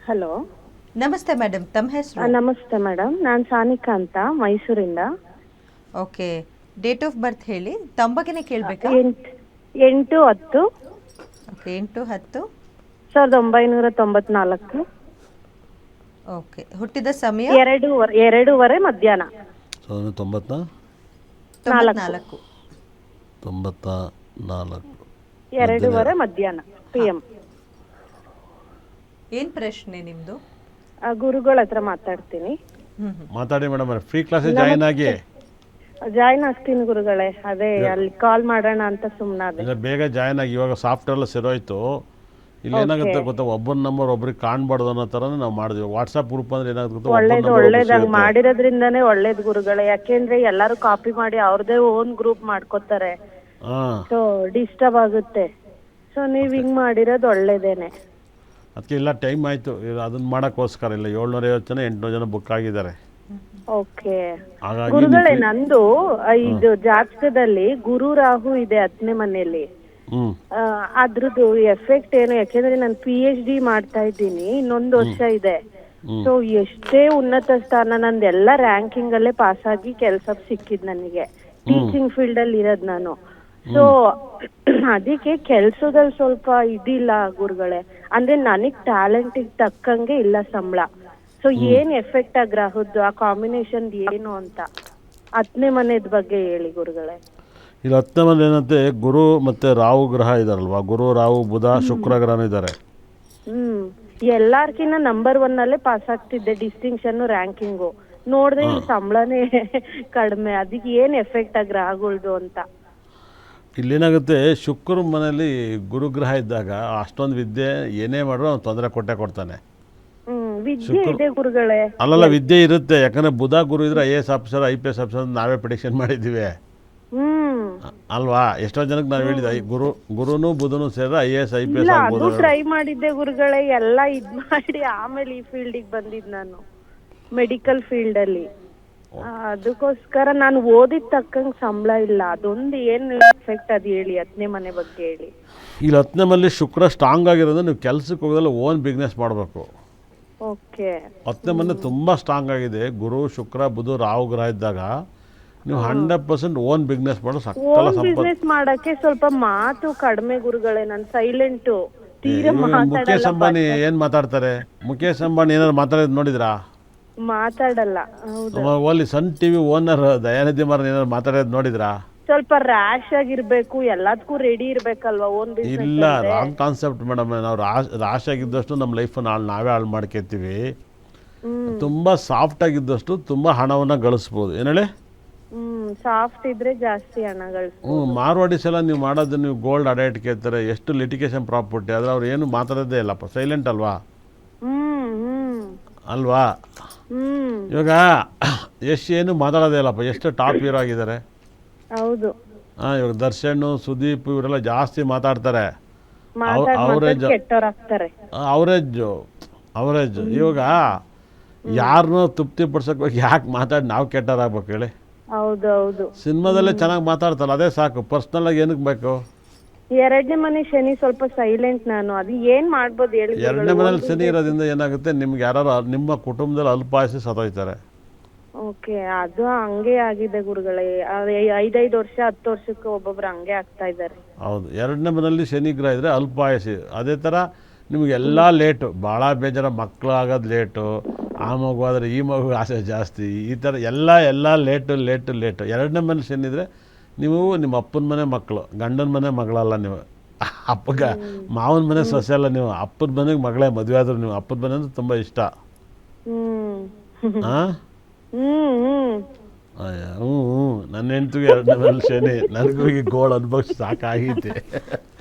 Hello. ನಮಸ್ತೆ madam, ತಮ್ಮ ಹೆಸರು? ನಮಸ್ತೆ ಮೇಡಮ್, ನಾನು ಸಾನಿಕಾ ಅಂತ ಮೈಸೂರಿಂದ. ಓಕೆ, ಡೇಟ್ ಆಫ್ ಬರ್ತ್ ಹೇಳಿ. ತಮ್ಮ ಬಗ್ಗೆನೇ ಕೇಳಬೇಕಾ? 8/10. ಓಕೆ, 8/10. 1994. ಓಕೆ, ಹುಟ್ಟಿದ ಸಮಯ? 2:30 ಮಧ್ಯಾಹ್ನ. 94. 2:30 ಮಧ್ಯಾಹ್ನ PM. ಏನು ಪ್ರಶ್ನೆ ನಿಮ್ಮದು? ಗುರುಗಳ ಹತ್ರ ಮಾತಾಡ್ತೀನಿ. ಮಾತಾಡಿ ಮೇಡಮ್, ಫ್ರೀ ಕ್ಲಾಸಿಗೆ ಜಾಯಿನ್ ಆಗಿ. ಜಾಯಿನ್ ಆಗ್ತೀನಿ ಗುರುಗಳೇ, ಅದೇ ಅಲ್ಲಿ ಕಾಲ್ ಮಾಡೋಣ ಅಂತ ಸುಮ್ಮನಾದೆ. ಇಲ್ಲ, ಬೇಗ ಜಾಯಿನ್ ಆಗಿ. ಇವಾಗ ಸಾಫ್ಟ್ವೇರ್ ಎಲ್ಲ ಸರೋಯ್ತು. ಇಲ್ಲಿ ಏನಾಗುತ್ತೆ ಗೊತ್ತಾ, ಒಬ್ಬನ ನಂಬರ್ ಒಬ್ರಿಗೆ ಕಾಣಬಾರ್ದು ಅನ್ನೋ ಥರನೇ ನಾವು ಮಾಡಿದ್ವಿ. ವಾಟ್ಸಪ್ ಗ್ರೂಪ್ ಅಂದ್ರೆ ಏನಾಗುತ್ತೆ ಗೊತ್ತಾ, ಒಳ್ಳೇದು ಹಂಗ್ ಮಾಡಿರೋದ್ರಿಂದಾನೇ ಒಳ್ಳೇದು ಗುರುಗಳೇ. ಯಾಕೆಂದ್ರೆ ಎಲ್ಲಾರು ಕಾಪಿ ಮಾಡಿ ಅವ್ರದೇ ಓನ್ ಗ್ರೂಪ್ ಮಾಡ್ಕೋತಾರೆ, ಸೊ ಡಿಸ್ಟರ್ಬ್ ಆಗುತ್ತೆ. ಸೊ ನೀವ್ ಹಿಂಗ್ ಮಾಡಿರೋದು ಒಳ್ಳೇದೇನೆ. ಅದಕ್ಕೆ ಇಲ್ಲ, ಟೈಮ್ ಆಯಿತು ಅದನ್ನ ಮಾಡೋಕ್ಕೋಸ್ಕರ. ಇಲ್ಲ, 750 ಜನ 800 ಜನ ಬುಕ್ ಆಗಿದ್ದಾರೆ. ಓಕೆ ಗುರುಗಳೇ, ನಂದು ಇದು ಜಾತಕದಲ್ಲಿ ಗುರು ರಾಹು ಇದೆ 10ನೇ ಮನೆಯಲ್ಲಿ. ಅದ್ರದ್ದು ಎಫೆಕ್ಟ್ ಏನು? ಯಾಕೆಂದ್ರೆ ನಾನು PhD ಮಾಡ್ತಾ ಇದ್ದೀನಿ, ಇನ್ನೊಂದು ವರ್ಷ ಇದೆ. ಸೊ ಎಷ್ಟೇ ಉನ್ನತ ಸ್ಥಾನ, ನಂದೆಲ್ಲ ರ್ಯಾಂಕಿಂಗ್ ಅಲ್ಲೇ ಪಾಸ್ ಆಗಿ ಕೆಲಸ ಸಿಕ್ಕಿದ್ ನನಗೆ. ಟೀಚಿಂಗ್ ಫೀಲ್ಡ್ ಅಲ್ಲಿ ಇರೋದ್ ನಾನು. ಸೊ ಅದಕ್ಕೆ ಕೆಲ್ಸದಲ್ಲಿ ಸ್ವಲ್ಪ ಇದಿಲ್ಲ ಗುರುಗಳೇ. ಅಂದ್ರೆ ನನಗ್ ಟ್ಯಾಲೆಂಟಿಗೆ ತಕ್ಕಂಗೆ ಇಲ್ಲ ಸಂಬಳ. ಸೊ ಏನ್ ಎಫೆಕ್ಟ್ ಆ ಗ್ರಹದ್ದು, ಆ ಕಾಂಬಿನೇಷನ್ ಏನು ಅಂತ 10ನೇ ಮನೆದ್ ಬಗ್ಗೆ ಹೇಳಿ ಗುರುಗಳೇ. ಇಲ್ಲಿ 10ನೇ ಮನೆ ಏನಂತೆ, ಗುರು ಮತ್ತೆ ರಾಹು ಗ್ರಹ ಇದಾರಲ್ವಾ, ಗುರು ರಾಹು ಬುಧ ಶುಕ್ರ ಗ್ರಹನೂ ಇದ್ದಾರೆ. ಎಲ್ಲಾರ್ಕಿನ್ನ ನಂಬರ್ 1 ಅಲ್ಲೇ ಪಾಸ್ ಆಗ್ತಿದ್ದೆ, ಡಿಸ್ಟಿಂಕ್ಷನ್ ರ್ಯಾಂಕಿಂಗು. ನೋಡಿದ್ರೆ ಇಲ್ಲಿ ಸಂಬಳನೇ ಕಡಿಮೆ. ಅದಕ್ಕೆ ಏನ್ ಎಫೆಕ್ಟ್ ಆ ಗ್ರಹಗಳ್ದು ಅಂತ. ಇಲ್ಲೇನಾಗುತ್ತೆ, ಶುಕ್ರ ಮನೆಯಲ್ಲಿ ಗುರುಗ್ರಹ ಇದ್ದಾಗ ಅಷ್ಟೊಂದು ವಿದ್ಯೆ ಏನೇ ಮಾಡ್ರೂ ಅವ್ನು ತೊಂದರೆ ಕೊಡ್ತಾನೆ. ವಿದ್ಯೆ ಇದೆ ಗುರುಗಳೇ. ಅಲ್ಲಲ್ಲ, ವಿದ್ಯೆ ಇರುತ್ತೆ. ಯಾಕಂದ್ರೆ ಬುಧ ಗುರು ಇದ್ರೆ IAS ಆಫೀಸರ್ IPS ಆಫೀಸರ್ ನಾವೇ ಪ್ರಿಡಿಕ್ಷನ್ ಮಾಡಿದ್ದೀವಿ ಅಲ್ವಾ. ಎಷ್ಟೋ ಜನಕ್ಕೆ ನಾವು ಹೇಳಿದ್ದೆ, ಗುರುನು ಬುಧನು ಸೇರಿದ್ರೆ IAS IPS ಆಗ್ಬೋದು. ಟ್ರೈ ಮಾಡಿದ್ದೆ ಗುರುಗಳೇ, ಎಲ್ಲ ಇದ್ ಮಾಡಿ ಆಮೇಲೆ ಈ ಫೀಲ್ಡಿಗೆ ಬಂದಿದ್ ನಾನು, ಮೆಡಿಕಲ್ ಫೀಲ್ಡ್ ಅಲ್ಲಿ. ಅದಕ್ಕೋಸ್ಕರ ನಾನು ಓದಿದ ತಕ್ಕಂಗೆ ಸಂಬಳ ಇಲ್ಲ. ಅದೊಂದು ಏನ್ ಎಫೆಕ್ಟ್ ಅದು ಹೇಳಿ, 10ನೇ ಮನೆ ಬಗ್ಗೆ ಹೇಳಿ. ಇಲ್ಲಿ 10ನೇ ಮನೇಲಿ ಶುಕ್ರ ಸ್ಟ್ರಾಂಗ್ ಆಗಿರೋದ್ರೆ ನೀವು ಕೆಲ್ಸಕ್ಕೆ ಹೋಗೋದಲ್ಲ ಓನ್ ಬಿಸ್ನೆಸ್ ಮಾಡಬೇಕು. ಓಕೆ, 10ನೇ ಮನೆ ತುಂಬ ಸ್ಟ್ರಾಂಗ್ ಆಗಿದೆ. ಗುರು ಶುಕ್ರ ಬುಧ ರಾಹು ಗ್ರಹ ಇದ್ದಾಗ ನೀವು 100% ಓನ್ ಬಿಸ್ನೆಸ್ ಮಾಡೋ ಸಕಲ ಬಿಸ್ನೆಸ್ ಮಾಡಕ್ಕೆ ಸ್ವಲ್ಪ ಮಾತು ಕಡಿಮೆ ಗುರುಗಳೇ. ನಾನು ಸೈಲೆಂಟು. ಮುಖೇಶ್ ಅಂಬಾನಿ ಏನ್ ಮಾತಾಡ್ತಾರೆ? ಮುಖೇಶ್ ಅಂಬಾನಿ ಏನಾದ್ರು ಮಾತಾಡೋದು ನೋಡಿದ್ರಾ? ಮಾತಾಡಲ್ಲ. Only son TV owner Dayanidhi Maran ಏನಾದ್ರು ಮಾತಾಡೋದು ನೋಡಿದ್ರಾ? ಸ್ವಲ್ಪ ರ್ಯಾಶ್ ಆಗಿರ್ಬೇಕು, ಎಲ್ಲದಕ್ಕೂ ರೆಡಿ ಇರ್ಬೇಕಲ್ವಾ ಓನ್ ಬಿಸ್ನೆಸ್. ಇಲ್ಲ, ರಾಂಗ್ ಕಾನ್ಸೆಪ್ಟ್ ಮೇಡಮ್. ನಾವು ರಾಶ್ ಆಗಿದ್ದಷ್ಟು ನಮ್ಮ ಲೈಫನ್ನು ನಾವೇ ಹಾಳು ಮಾಡ್ಕೊತೀವಿ. ತುಂಬ ಸಾಫ್ಟ್ ಆಗಿದ್ದಷ್ಟು ತುಂಬ ಹಣವನ್ನು ಗಳಿಸ್ಬೋದು. ಏನು ಹೇಳಿ? ಸಾಫ್ಟ್ ಇದ್ರೆ ಜಾಸ್ತಿ ಹಣ ಗಳಿಸ್ಬೋದು. ಮಾರ್ವಾಡಿಸ್ ಎಲ್ಲ ನೀವು ಮಾಡೋದು, ನೀವು ಗೋಲ್ಡ್ ಅಡ ಇಟ್ಕೊಳ್ತಾರೆ, ಎಷ್ಟು ಲಿಟಿಗೇಷನ್ ಪ್ರಾಪರ್ಟಿ, ಆದರೆ ಅವ್ರು ಏನು ಮಾತಾಡೋದೇ ಇಲ್ಲಪ್ಪ, ಸೈಲೆಂಟ್ ಅಲ್ವಾ ಅಲ್ವಾ. ಇವಾಗ ಏನು ಮಾತಾಡೋದೇ ಇಲ್ಲಪ್ಪ, ಎಷ್ಟು ಟಾಪ್ ಹೀರೋ ಆಗಿದ್ದಾರೆ. ಹೌದು. ಇವಾಗ ದರ್ಶನ್ ಸುದೀಪ್ ಇವರೆಲ್ಲ ಜಾಸ್ತಿ ಮಾತಾಡ್ತಾರೆ. ಅವರೇಜ್ ಇವಾಗ ಯಾರನ್ನೂ ತೃಪ್ತಿ ಪಡ್ಸಕ್ಕೆ ಯಾಕೆ ಮಾತಾಡಿ ನಾವು ಕೆಟ್ಟರಾಗ್ಬೇಕು ಹೇಳಿ? ಸಿನಿಮಾದಲ್ಲೇ ಚೆನ್ನಾಗಿ ಮಾತಾಡ್ತಾರೆ, ಅದೇ ಸಾಕು. ಪರ್ಸ್ನಲ್ ಆಗಿ ಏನಕ್ಕೆ ಬೇಕು? 2ನೇ ಮನೆ ಶನಿ ಸ್ವಲ್ಪ ಸೈಲೆಂಟ್ ನಾನು. ಅದು ಏನ್ ಮಾಡ್ಬೋದು ಹೇಳಿ? 2ನೇ ಮನೇಲಿ ಶನಿ ಇರೋದ್ರಿಂದ ಏನಾಗುತ್ತೆ, ನಿಮ್ಗೆ ಯಾರು ನಿಮ್ಮ ಕುಟುಂಬದಲ್ಲಿ ಅಲ್ಪಾಯಸಿ ಸತ್ತೋಯ್ತಾರೆ. ಓಕೆ, ಅದು ಹಂಗೆ ಆಗಿದೆ ಗುರುಗಳೇ. 5 ವರ್ಷ 10 ವರ್ಷಕ್ಕೆ ಒಬ್ಬೊಬ್ರು ಹಂಗೆ ಆಗ್ತಾ ಇದ್ದಾರೆ. ಹೌದು, 2ನೇ ಮನೇಲಿ ಶನಿ ಗ್ರಹ ಇದ್ರೆ ಅಲ್ಪಾಯಸಿ. ಅದೇ ಥರ ನಿಮಗೆಲ್ಲ ಲೇಟು, ಭಾಳ ಬೇಜಾರ, ಮಕ್ಕಳಾಗೋದು ಲೇಟು, ಆ ಮಗು ಆದರೆ ಈ ಮಗು ಆಸೆ ಜಾಸ್ತಿ, ಈ ಥರ ಎಲ್ಲ ಲೇಟು. 2ನೇ ಮನೇಲಿ ಶನಿ ಇದ್ರೆ ನೀವು ನಿಮ್ಮ ಅಪ್ಪನ ಮನೆ ಮಕ್ಕಳು, ಗಂಡನ ಮನೆ ಮಗಳಲ್ಲ ನೀವು. ಮಾವನ ಮನೆ ಸೊಸೆ ಅಲ್ಲ ನೀವು, ಅಪ್ಪನ ಮನೆಗೆ ಮಗಳೇ. ಮದುವೆ ಆದರೂ ನೀವು ಅಪ್ಪನ ಮನೆ ಅಂದ್ರೆ ತುಂಬ ಇಷ್ಟ. ನನ್ನ ಹೆಂಡತಿಗೆ 2ನೇ ಮನೇಲಿ ಶನಿ, ನನಗೂ ಈಗ ಗೋಳ್ ಅನುಭವಿಸಿ ಸಾಕಾಗೈತೆ.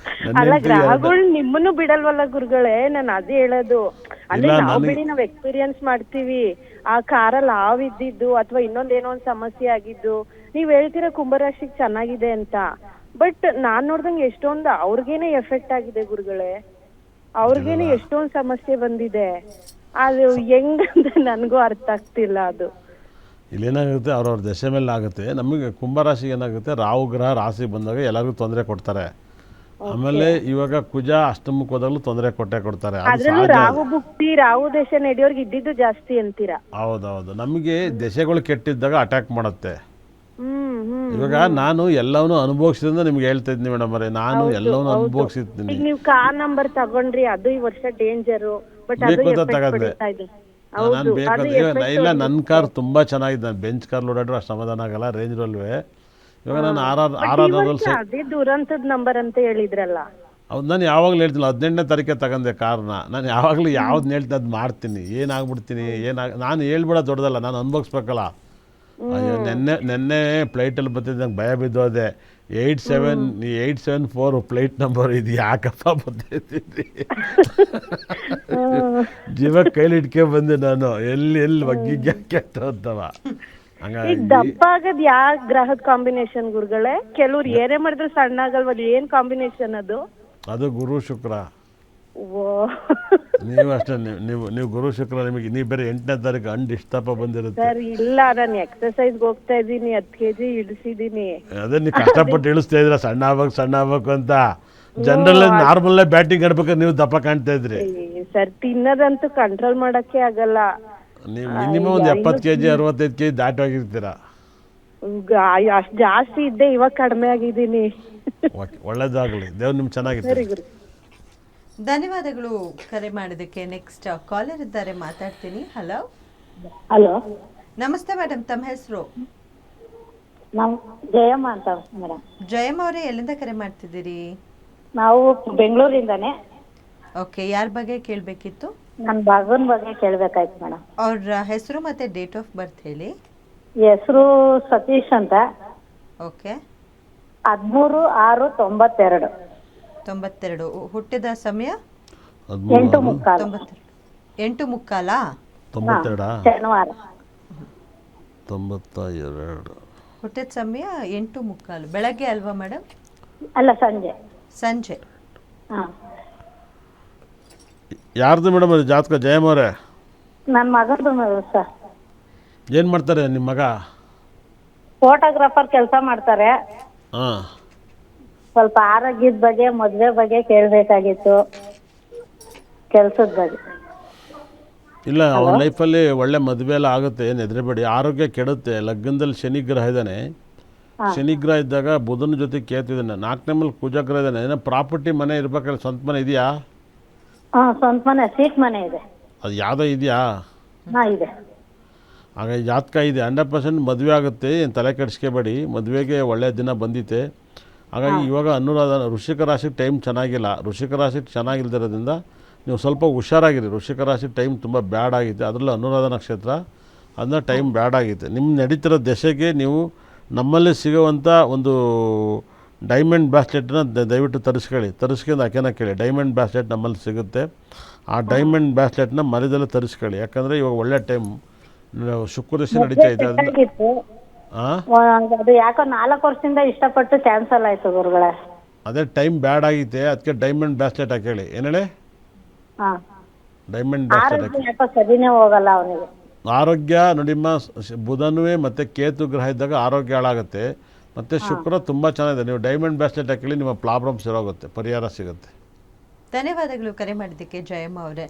ಗ್ರಹಗಳು ನಿಮ್ಮನ್ನು ಬಿಡಲ್ವಲ್ಲ ಗುರುಗಳೇ, ನಾನು ಅದೇ ಹೇಳೋದು. ಅಂದ್ರೆ ನಾವ್ ಎಕ್ಸ್ಪೀರಿಯನ್ಸ್ ಮಾಡ್ತೀವಿ. ಆ ಕಾರಲ್ಲಿ ಹಾವಿದ್ದಿದ್ದು ಅಥವಾ ಇನ್ನೊಂದೇನೋ ಒಂದು ಸಮಸ್ಯೆ ಆಗಿದ್ದು, ನೀವ್ ಹೇಳ್ತೀರಾ ಕುಂಭರಾಶಿಗೆ ಚೆನ್ನಾಗಿದೆ ಅಂತ. ಬಟ್ ನಾನ್ ನೋಡ್ದಂಗೆ ಎಷ್ಟೊಂದು ಅವ್ರಿಗೇನೆ ಎಫೆಕ್ಟ್ ಆಗಿದೆ ಗುರುಗಳೇ. ಅವ್ರಿಗೇನೆ ಎಷ್ಟೊಂದು ಸಮಸ್ಯೆ ಬಂದಿದೆ. ಅದು ಹೆಂಗಂತ ನನಗೂ ಅರ್ಥ ಆಗ್ತಿಲ್ಲ. ಅದು ಇಲ್ಲೇನಾಗುತ್ತೆ, ಅವ್ರವ್ರ ದಶೆ ಮೇಲೆ ಆಗುತ್ತೆ. ನಮಗೆ ಕುಂಭರಾಶಿಗೆ ಏನಾಗುತ್ತೆ, ರಾಹು ಗ್ರಹ ರಾಶಿಗೆ ಬಂದಾಗ ಎಲ್ಲರಿಗೂ ತೊಂದರೆ ಕೊಡ್ತಾರೆ. ಆಮೇಲೆ ಇವಾಗ ಕುಜ ಅಷ್ಟಮಕ್ಕೆ ಹೋದಾಗಲೂ ತೊಂದರೆ ಕೊಡ್ತಾರೆ, ಅದು ಅದ್ರಲ್ಲೂ ಸಹಜ. ರಾಹು ಭುಕ್ತಿ ರಾಹು ದೇಶ ನಡೆಯೋರ್ಗೆ ಇದ್ದಿದ್ದು ಜಾಸ್ತಿ ಅಂತೀರಾ? ಹೌದೌದು, ನಮಗೆ ದೆಸೆಗಳು ಕೆಟ್ಟಿದ್ದಾಗ ಅಟ್ಯಾಕ್ ಮಾಡುತ್ತೆ. ಇವಾಗ ನಾನು ಎಲ್ಲವನ್ನೂ ಅನುಭವಿಸಿದ್ರಿಂದ ನಿಮ್ಗೆ ಹೇಳ್ತಾ ಇದ್ದೀನಿ ಮೇಡಮ್ ಅವರೇ, ನಾನು ಎಲ್ಲವನ್ನೂ ಅನುಭವಿಸಿದ್ದೀನಿ. ಈಗ ನೀವು ಕಾರ್ ನಂಬರ್ ತಗೊಂಡ್ರಿ, ಅದು ಈ ವರ್ಷ ಡೇಂಜರು, ಬಟ್ ಅದು ಬೇಕು ಅಂತ effect ತಗದ್ದೆ ಪಡೀತಾ ಇದೆ. ನಾನು ಬೇಕಾದ್ರೆ ಇಲ್ಲ, ನನ್ನ ಕಾರ್ ತುಂಬ ಚೆನ್ನಾಗಿದೆ, ನಾನು ಬೆಂಚ್ ಕಾರ್ ಓಡಾಡ್ರು ಅಷ್ಟು ಸಮಾಧಾನ ಆಗಲ್ಲ, ರೇಂಜ್ ರೋಲ್ವೇ. ಇವಾಗ ನಾನು ಆರ್ ಅದೇ ದುರಂತದ ನಂಬರ್ ಅಂತ ಹೇಳಿದ್ರಲ್ಲ. ಹೌದು, ನಾನು ಯಾವಾಗಲೂ ಹೇಳ್ತೀನಿ 18ನೇ ತಾರೀಕೆ ತಗೊಂಡೆ ಕಾರ್ನ. ನಾನು ಯಾವಾಗಲೂ ಯಾವ್ದು ಹೇಳ್ತೀನಿ ಅದು ಮಾಡ್ತೀನಿ, ಏನಾಗ್ಬಿಡ್ತೀನಿ ನಾನು ಹೇಳ್ಬಿಡ ದೊಡ್ಡದಲ್ಲ, ನಾನು ಅನುಭವಿಸ್ಬೇಕಲ್ಲ. ಅಯ್ಯೋ, ನೆನ್ನೆ ಫ್ಲೈಟಲ್ಲಿ ಬರ್ತಿದ್ದೆ, ನಂಗೆ ಭಯ ಬಿದ್ದೋದೆ. 874 ಫ್ಲೈಟ್ ನಂಬರ್ ಇದು ಯಾಕಪ್ಪ ಬರ್ತಿದ್ದೀನಿ. ಜೀವ ಕೈಲಿ ಇಟ್ಕೆ ಬಂದೆ ನಾನು, ಎಲ್ಲಿ ಒಗ್ಗಿಗೆ ಅಂತವ. ಈಗ ದಪ್ಪ ಆಗದ್ ಯಾವ ಗ್ರಹದ ಕಾಂಬಿನೇಷನ್ ಗುರುಗಳೇ? ಕೆಲವ್ರು ಏನೇ ಮಾಡಿದ್ರು ಸಣ್ಣ ಆಗಲ್ವಲ್ಲ, ಏನ್ ಕಾಂಬಿನೇಷನ್ ಅದು? ಅದು ಗುರು ಶುಕ್ರ. ಓ, ನೀವು ಅಷ್ಟೇ, ನೀವು ಗುರು ಶುಕ್ರ, ನಿಮಗೆ ನೀವು ಬೇರೆ 8ನೇ ತಾರೀಕು ಅಂಡ್ ಇಷ್ಟಪ್ಪ ಬಂದಿರುತ್ತೆ. ಸರ್ ಇಲ್ಲ, ನಾನು ಎಕ್ಸರ್ಸೈಸ್ಗೆ ಹೋಗ್ತಾ ಇದ್ದೀನಿ, 10 kg ಇಳಿಸಿದೀನಿ. ಅದೇ ನೀವು ಕಷ್ಟಪಟ್ಟು ಇಳಿಸ್ತಾ ಇದ್ರ, ಸಣ್ಣ ಆಗ್ಬೇಕು ಅಂತ. ಜನರಲ್ ನಾರ್ಮಲ್ ಬ್ಯಾಟಿಂಗ್ ಆಡ್ಬೇಕಾದ್ರೆ ನೀವು ದಪ್ಪ ಕಾಣ್ತಾ ಇದ್ರಿ. ಸರ್ ತಿನ್ನೋದಂತೂ ಕಂಟ್ರೋಲ್ ಮಾಡಕ್ಕೆ ಆಗಲ್ಲ. ನೀವು ಮಿನಿಮಮ್ ಒಂದು 70 kg 65 kg ದಾಟೋಗಿರ್ತೀರ. ಅಷ್ಟ್ ಜಾಸ್ತಿ ಇದ್ದೆ, ಇವಾಗ ಕಡಿಮೆ ಆಗಿದ್ದೀನಿ. ಒಳ್ಳೇದಾಗಲಿ, ದೇವ್ರು ನಿಮ್ಗೆ ಚೆನ್ನಾಗಿರ್ತೀರಿ. ಧನ್ಯವಾದಗಳು ಕರೆ ಮಾಡಿದ್ದಕ್ಕೆ. ನೆಕ್ಸ್ಟ್ ಕಾಲರ್ ಇದ್ದಾರೆ, ಮಾತಾಡ್ತೀನಿ. ಹಲೋ ಹಲೋ, ನಮಸ್ತೆ ಮೇಡಮ್, ತಮ್ಮ ಹೆಸರು? ನಾವು ಜಯಮ್ಮ ಅಂತ ಮೇಡಮ್. ಜಯಮ್ಮ ಅವರೇ, ಎಲ್ಲಿಂದ ಕರೆ ಮಾಡ್ತಿದ್ದೀರಿ? ನಾವು ಬೆಂಗಳೂರಿಂದಾನೆ. ಓಕೆ, ಯಾರ ಬಗ್ಗೆ ಕೇಳಬೇಕಿತ್ತು? ನನ್ನ ಮಗನ ಬಗ್ಗೆ ಕೇಳಬೇಕಾಯ್ತು ಮೇಡಮ್. ಅವ್ರ ಹೆಸರು ಮತ್ತೆ ಡೇಟ್ ಆಫ್ ಬರ್ತ್ ಹೇಳಿ. ಹೆಸರು ಸತೀಶ್ ಅಂತ. ಓಕೆ, 13/6/92. 92. ಹುಟ್ಟಿದ ಸಮಯ 8:15 8:15. 92 ಶನಿವಾರ. 92. ಹುಟ್ಟಿದ ಸಮಯ 8:15 ಬೆಳಗ್ಗೆ ಅಲ್ವಾ ಮೇಡಮ್? ಅಲ್ಲ, ಸಂಜೆ. ಸಂಜೆ. ಹಾಂ, ಯಾರ್ದು ಮೇಡಮ್ ಅದು ಜಾತಕ? ಜಯಮ್ಮ ಅವರೇ, ನನ್ನ ಮಗಂದು ಸರ್. ಏನು ಮಾಡ್ತಾರೆ ನಿಮ್ಮ ಮಗ? ಫೋಟೋಗ್ರಾಫರ್ ಕೆಲಸ ಮಾಡ್ತಾರೆ. ಹಾಂ, ಸ್ವಲ್ಪ ಆರೋಗ್ಯದ ಬಗ್ಗೆ, ಮದುವೆ ಬಗ್ಗೆ ಕೇಳಬೇಕಾಗಿತ್ತು, ಕೆಲಸದ ಬಗ್ಗೆ. ಇಲ್ಲ, ಅವನ ಲೈಫಲ್ಲಿ ಒಳ್ಳೆ ಮದುವೆ ಎಲ್ಲ ಆಗುತ್ತೆ, ಏನು ಹೆದರಬೇಡಿ. ಆರೋಗ್ಯ ಕೆಡುತ್ತೆ. ಲಗ್ನದಲ್ಲಿ ಶನಿ ಗ್ರಹ ಇದ್ದಾನೆ. ಶನಿ ಗ್ರಹ ಇದ್ದಾಗ ಬುಧನ ಜೊತೆ ಕೇತು ಇದ್ದಾನೆ. 4ನೇ ಮೇಲೆ ಕುಜ ಗ್ರಹ ಇದ್ದಾನೆ. ಏನೋ ಪ್ರಾಪರ್ಟಿ ಮನೆ ಇರ್ಬೇಕಾದ್ರೆ ಸ್ವಂತ ಮನೆ ಇದೆಯಾ? ಹಾಂ, ಸ್ವಂತ ಮನೆ, ಸೀಟ್ ಮನೆ ಇದೆ. ಅದು ಯಾವುದೋ ಇದೆಯಾ? ಹಾಂ, ಇದೆ. ಆಗ ಈ ಜಾತಕ ಇದೆ, 100% ಮದುವೆ ಆಗುತ್ತೆ, ಏನು ತಲೆ ಕೆಡಿಸ್ಕೋಬೇಡಿ. ಮದುವೆಗೆ ಒಳ್ಳೆಯ ದಿನ ಬಂದಿತ್ತೆ. ಹಾಗಾಗಿ ಇವಾಗ ಅನುರಾಧ ವೃಶ್ಚಿಕ ರಾಶಿ ಟೈಮ್ ಚೆನ್ನಾಗಿಲ್ಲ. ವೃಶ್ಚಿಕ ರಾಶಿ ಚೆನ್ನಾಗಿಲ್ದಿರೋದ್ರಿಂದ ನೀವು ಸ್ವಲ್ಪ ಹುಷಾರಾಗಿರಿ. ವೃಶ್ಚಿಕ ರಾಶಿ ಟೈಮ್ ತುಂಬ ಬ್ಯಾಡ್ ಆಗಿದೆ, ಅದರಲ್ಲೂ ಅನುರಾಧ ನಕ್ಷತ್ರ, ಅದನ್ನ ಟೈಮ್ ಬ್ಯಾಡ್ ಆಗಿದೆ. ನಿಮ್ಮ ನಡೀತಿರೋ ದಶೆಗೆ ನೀವು ನಮ್ಮಲ್ಲಿ ಸಿಗುವಂಥ ಒಂದು ಡೈಮಂಡ್ ಬ್ರಾಸ್ಲೆಟ್ನ ದಯವಿಟ್ಟು ತರಿಸ್ಕೊಂಡು ಆಕೆನ ಕೇಳಿ. ಡೈಮಂಡ್ ಬ್ರಾಸ್ಲೆಟ್ ನಮ್ಮಲ್ಲಿ ಸಿಗುತ್ತೆ. ಆ ಡೈಮಂಡ್ ಬ್ರಾಸ್ಲೆಟ್ನ ಮರದಲ್ಲೇ ತರಿಸ್ಕೊಳ್ಳಿ. ಯಾಕಂದರೆ ಇವಾಗ ಒಳ್ಳೆ ಟೈಮ್, ಶುಕ್ರ ದಶೆ ನಡೀತಾ ಇದೆ. ಚೆನ್ನಾಗಿತ್ತು. ಅದು ಯಾಕೋ 4 ವರ್ಷದಿಂದ ಇಷ್ಟಪಟ್ಟು ಕ್ಯಾನ್ಸಲ್ ಆಯ್ತು ಗುರುಗಳೇ. ಅದೇ ಟೈಮ್ ಬ್ಯಾಡ್ ಆಗೈತೆ, ಅದಕ್ಕೆ ಡೈಮಂಡ್ ಬ್ರಾಸ್ಲೆಟ್ ಹಾಕೇಳಿ. ಏನು ಹೇಳಿ? ಹಾಂ, ಡೈಮಂಡ್ ಬ್ರಾಸ್ಲೆಟ್ ಆರೋಗ್ಯ ಯಾಕೋ ಸರಿನೇ ಹೋಗಲ್ಲ ಅವನಿಗೆ. ಆರೋಗ್ಯ ನೋಡಿಮ್ಮ, ಬುಧನೂ ಮತ್ತು ಕೇತು ಗ್ರಹ ಇದ್ದಾಗ ಆರೋಗ್ಯ ಹಾಳಾಗುತ್ತೆ. ಮತ್ತು ಶುಕ್ರ ತುಂಬ ಚೆನ್ನಾಗಿದೆ. ನೀವು ಡೈಮಂಡ್ ಬ್ರಾಸ್ಲೆಟ್ ಹಾಕಿ, ನಿಮ್ಮ ಪ್ರಾಬ್ಲಮ್ಸ್ ಇರೋಗುತ್ತೆ, ಪರಿಹಾರ ಸಿಗುತ್ತೆ. ಧನ್ಯವಾದಗಳು ಕರೆ ಮಾಡಿದ್ದಕ್ಕೆ ಜಯಮ್ಮ ಅವರೇ.